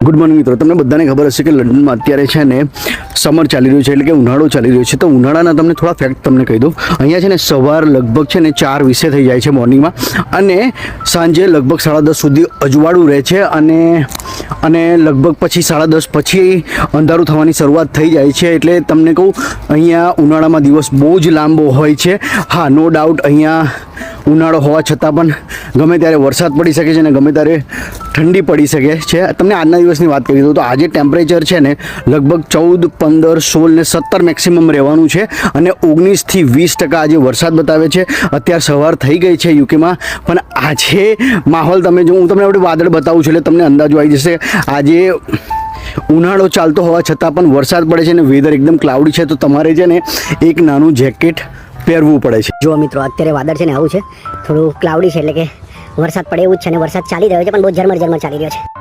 Good morning મિત્રો, તમને બધાને ખબર હશે કે લંડનમાં અત્યારે છે ને સમર ચાલી રહ્યું છે, એટલે કે ઉનાળો ચાલી રહ્યો છે. તો ઉનાળાના તમને થોડા ફેક્ટ તમને કહી દઉં. અહીંયા છે ને સવાર લગભગ છે ને 4:20 થઈ જાય છે મોર્નિંગમાં, અને સાંજે લગભગ 10:30 સુધી અજવાળું રહે છે, અને લગભગ પછી 10:30 પછી અંધારું થવાની શરૂઆત થઈ જાય છે. એટલે તમને કહું, અહીંયા ઉનાળામાં દિવસ બહુ જ લાંબો હોય છે. હા, નો ડાઉટ અહીંયા ઉનાળો હોવા છતાં પણ ગમે ત્યારે વરસાદ પડી શકે છે અને ગમે ત્યારે ઠંડી પડી શકે છે. તમને આજના દિવસની વાત કરી દઉં તો આજે ટેમ્પરેચર છે ને લગભગ 14, 15, 16 ને 17 મેક્સિમમ રહેવાનું છે, અને 19 થી 20% આજે વરસાદ બતાવે છે. અત્યારે સવાર થઈ ગઈ છે યુકેમાં, પણ આજે માહોલ તમે જો, હું તમને આપણે વાદળ બતાવું છું એટલે તમને અંદાજો આવી જશે. આજે ઉનાળો ચાલતો હોવા છતાં પણ વરસાદ પડે છે અને વેધર એકદમ ક્લાઉડી છે, તો તમારે છે ને એક નાનું જેકેટ પહેરવું પડે છે. જો મિત્રો, અત્યારે વાદળ છે ને આવું છે, થોડું ક્લાઉડી છે, એટલે કે વરસાદ પડે એવું જ છે, અને વરસાદ ચાલી રહ્યો છે, પણ બહુ ઝરમર ચાલી રહ્યો છે.